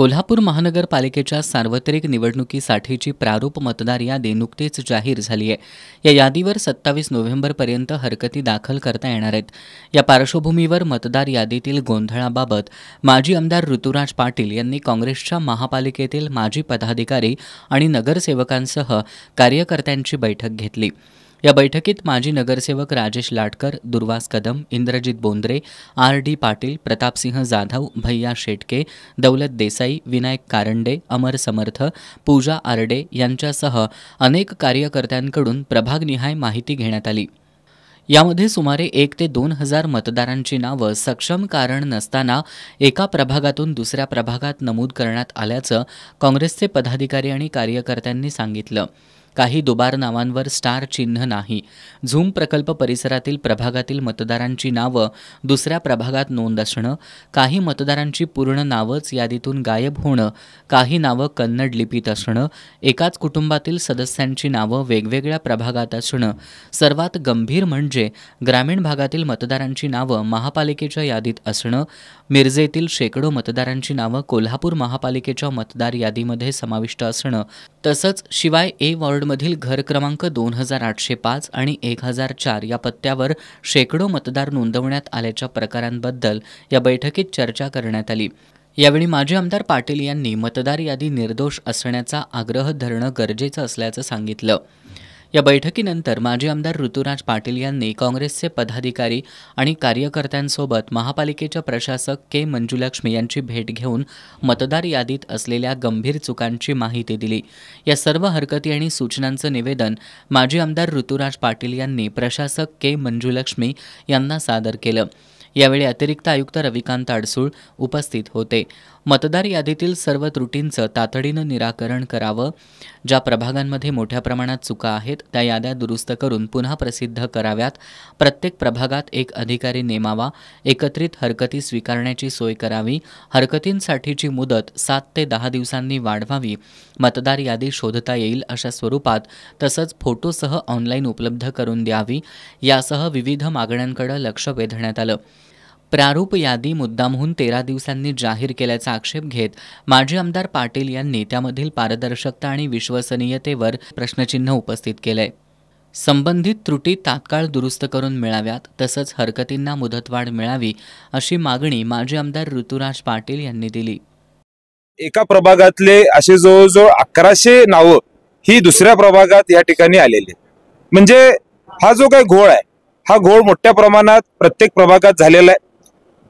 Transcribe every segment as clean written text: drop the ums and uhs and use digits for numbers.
कोल्हापूर महानगरपालिकेच्या सार्वत्रिक निवडणुकीसाठीची प्रारूप मतदार यादी नुकतीच जाहीर झाली आहे. या यादीवर 27 नोव्हेंबरपर्यंत हरकती दाखल करता येणार आहेत. या पार्श्वभूमीवर मतदार यादीतील गोंधळाबाबत माजी आमदार ऋतुराज पाटील यांनी काँग्रेसच्या महापालिकेतील माजी पदाधिकारी आणि नगरसेवकांसह कार्यकर्त्यांची बैठक घेतली. या बैठकीत माजी नगरसेवक राजेश लाटकर, दुर्वास कदम, इंद्रजित बोंद्रे, R.D. पाटील, प्रतापसिंह जाधव, भैया शेटके, दौलत देसाई, विनायक कारंडे, अमर समर्थ, पूजा आरडे यांच्यासह अनेक कार्यकर्त्यांकडून प्रभागनिहाय माहिती घेण्यात आली. यामध्ये सुमारे 1 ते 2 हजार मतदारांची नावं सक्षम कारण नसताना एका प्रभागातून दुसऱ्या प्रभागात नमूद करण्यात आल्याचं काँग्रेसचे पदाधिकारी आणि कार्यकर्त्यांनी सांगितलं. काही दुबार नावांवर स्टार चिन्ह नाही. झूम प्रकल्प परिसरातील प्रभागातील मतदारांची नावं दुसऱ्या प्रभागात नोंद असणं, काही मतदारांची पूर्ण नावंच यादीतून गायब होणं, काही नावं कन्नड लिपीत असणं, एकाच कुटुंबातील सदस्यांची नावं वेगवेगळ्या प्रभागात असणं, सर्वात गंभीर म्हणजे ग्रामीण भागातील मतदारांची नावं महापालिकेच्या यादीत असणं, मिरजेतील शेकडो मतदारांची नावं कोल्हापूर महापालिकेच्या मतदार यादीमध्ये समाविष्ट असणं, तसंच शिवाय ए वॉर्डमधील घर क्रमांक 2805 आणि 1004 या पत्त्यावर शेकडो मतदार नोंदवण्यात आल्याच्या प्रकारांबद्दल या बैठकीत चर्चा करण्यात आली. यावेळी माजी आमदार पाटील यांनी मतदार यादी निर्दोष असण्याचा आग्रह धरणं गरजेचं असल्याचं सांगितलं. या बैठकीनंतर माजी आमदार ऋतुराज पाटील यांनी काँग्रेसचे पदाधिकारी आणि कार्यकर्त्यांसोबत महापालिकेच्या प्रशासक के मंजुलक्ष्मी यांची भेट घेऊन मतदार यादीत असलेल्या गंभीर चुकांची माहिती दिली. या सर्व हरकती आणि सूचनांचं निवेदन माजी आमदार ऋतुराज पाटील यांनी प्रशासक के मंजुलक्ष्मी यांना सादर केलं. यावेळी अतिरिक्त आयुक्त रविकांत अडसूळ उपस्थित होते. मतदार यादीतील सर्व त्रुटींचं तातडीनं निराकरण करावं. ज्या प्रभागांमध्ये मोठ्या प्रमाणात चुका आहेत त्या याद्या दुरुस्त करून पुन्हा प्रसिद्ध कराव्यात. प्रत्येक प्रभागात एक अधिकारी नेमावा. एकत्रित हरकती स्वीकारण्याची सोय करावी. हरकतींसाठीची मुदत 7 ते 10 दिवसांनी वाढवावी. मतदार यादी शोधता येईल अशा स्वरूपात तसंच फोटोसह ऑनलाईन उपलब्ध करून द्यावी. यासह विविध मागण्यांकडे लक्ष वेधण्यात आलं. प्रारूप यादी मुद्दामहून 13 दिवसांनी जाहीर केल्याचा आक्षेप घेत माजी आमदार पाटील यांनी त्यामधील पारदर्शकता आणि विश्वसनीयतेवर प्रश्नचिन्ह उपस्थित केलंय. संबंधित त्रुटी तात्काळ दुरुस्त करून मिळाव्यात तसंच हरकतींना मुदतवाढ मिळावी अशी मागणी माजी आमदार ऋतुराज पाटील यांनी दिली. एका प्रभागातले असे जवळजवळ 1100 नावं ही दुसऱ्या प्रभागात या ठिकाणी आलेली. म्हणजे हा जो काही घोळ आहे हा घोळ मोठ्या प्रमाणात प्रत्येक प्रभागात झालेला आहे.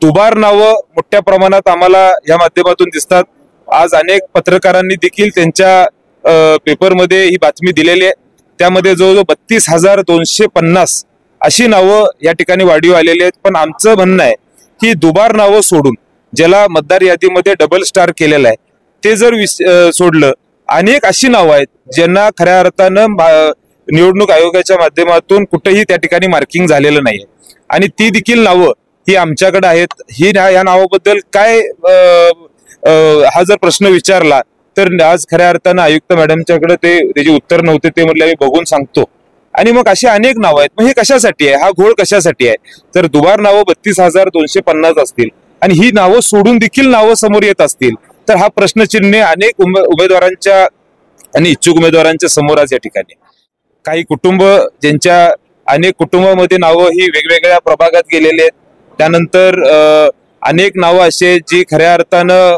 दुबार नावं मोठ्या प्रमाणात आम्हाला या माध्यमातून दिसतात. आज अनेक पत्रकारांनी देखील त्यांच्या पेपरमध्ये ही बातमी दिलेली आहे. त्यामध्ये जवळजवळ 32,250 अशी नावं या ठिकाणी वाढीव आलेली आहेत. पण आमचं म्हणणं आहे की दुबार नावं सोडून ज्याला मतदार यादीमध्ये डबल स्टार केलेलं आहे ते जर सोडलं, अनेक अशी नावं आहेत ज्यांना खऱ्या अर्थानं निवडणूक आयोगाच्या माध्यमातून कुठेही त्या ठिकाणी मार्किंग झालेलं नाही आणि ती देखील नावं ही आमच्याकडे आहेत. ही या नावाबद्दल काय हा जर प्रश्न विचारला तर आज खऱ्या अर्थानं आयुक्त मॅडमच्याकडे त्याची उत्तर नव्हते. ते म्हटले मी बघून सांगतो. आणि मग अशी अनेक नावं आहेत. मग हे कशासाठी आहे, हा घोळ कशासाठी आहे? तर दुबार नावं 32,250 असतील आणि ही नावं सोडून देखील नावं समोर येत असतील तर हा प्रश्नचिन्ह अनेक उमेदवारांच्या आणि इच्छुक उमेदवारांच्या समोर आज या ठिकाणी. काही कुटुंब ज्यांच्या अनेक कुटुंबामध्ये नावं ही वेगवेगळ्या प्रभागात गेलेली आहेत. त्यानंतर अनेक नावं असे जी खऱ्या अर्थानं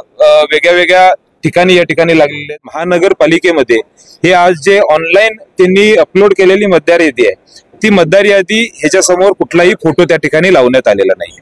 वेगळ्या वेगळ्या ठिकाणी या ठिकाणी लागलेली आहेत. महानगरपालिकेमध्ये हे आज जे ऑनलाईन त्यांनी अपलोड केलेली मतदार यादी आहे ती मतदार यादी ह्याच्यासमोर कुठलाही फोटो त्या ठिकाणी लावण्यात आलेला नाही.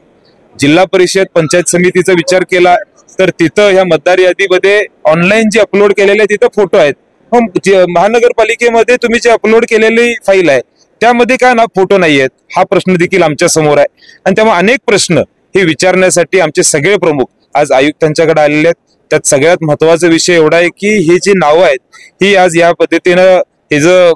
जिल्हा परिषद पंचायत समितीचा विचार केला तर तिथं ह्या मतदार यादीमध्ये ऑनलाईन जे अपलोड केलेले तिथं फोटो आहेत. महानगरपालिकेमध्ये तुम्ही जे अपलोड केलेली फाईल आहे त्यामध्ये काय ना फोटो नाही आहेत. हा प्रश्न देखील आमच्या समोर आहे आणि त्यामुळे अनेक प्रश्न हे विचारण्यासाठी आमचे सगळे प्रमुख आज आयुक्तांच्याकडे आलेले आहेत. त्यात सगळ्यात महत्वाचा विषय एवढा आहे की ही जी नावं आहेत ही आज या पद्धतीनं हे जर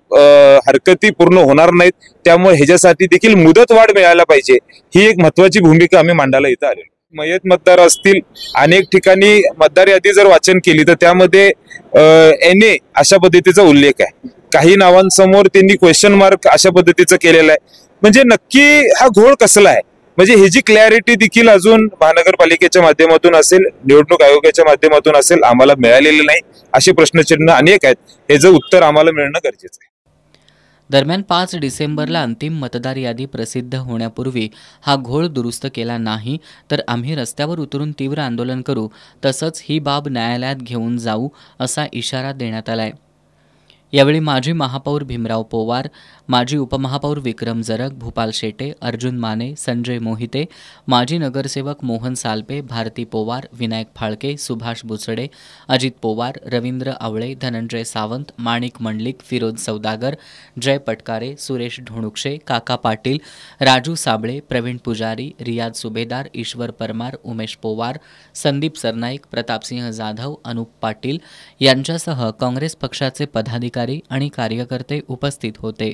हरकती पूर्ण होणार नाहीत त्यामुळे ह्याच्यासाठी देखील मुदतवाढ मिळायला पाहिजे. ही एक महत्वाची भूमिका आम्ही मांडायला इथं आलेलो. मयत मतदार असतील, अनेक ठिकाणी मतदार यादी जर वाचन केली तर त्यामध्ये NA अशा पद्धतीचा उल्लेख आहे. काही नावांसमोर त्यांनी क्वेश्चन मार्क अशा पद्धतीचं केलेलं आहे. म्हणजे नक्की हा घोळ कसला आहे म्हणजे ह्याची क्लॅरिटी देखील अजून महानगरपालिकेच्या माध्यमातून असेल, निवडणूक आयोगाच्या माध्यमातून असेल, आम्हाला मिळालेलं नाही. असे प्रश्नचिन्ह अनेक आहेत. याचं उत्तर आम्हाला मिळणं गरजेचं आहे. दरम्यान 5 डिसेंबरला अंतिम मतदार यादी प्रसिद्ध होण्यापूर्वी हा घोळ दुरुस्त केला नाही तर आम्ही रस्त्यावर उतरून तीव्र आंदोलन करू, तसंच ही बाब न्यायालयात घेऊन जाऊ असा इशारा देण्यात आलाय. यावेळी माजी महापौर भीमराव पोवार, माजी उपमहापौर विक्रम जरग, भूपाल शेटे, अर्जुन माने, संजय मोहिते, माजी नगरसेवक मोहन सालपे, भारती पोवार, विनायक फाळके, सुभाष बुचडे, अजित पोवार, रवींद्र आवळे, धनंजय सावंत, माणिक मंडलिक, फिरोज सौदागर, जय पटकारे, सुरेश ढोणुक्षे, काका पाटील, राजू साबळे, प्रवीण पुजारी, रियाज सुभेदार, ईश्वर परमार, उमेश पोवार, संदीप सरनाईक, प्रतापसिंह जाधव, अनुप पाटील यांच्यासह काँग्रेस पक्षाचे पदाधिकारी आणि कार्यकर्ते उपस्थित होते.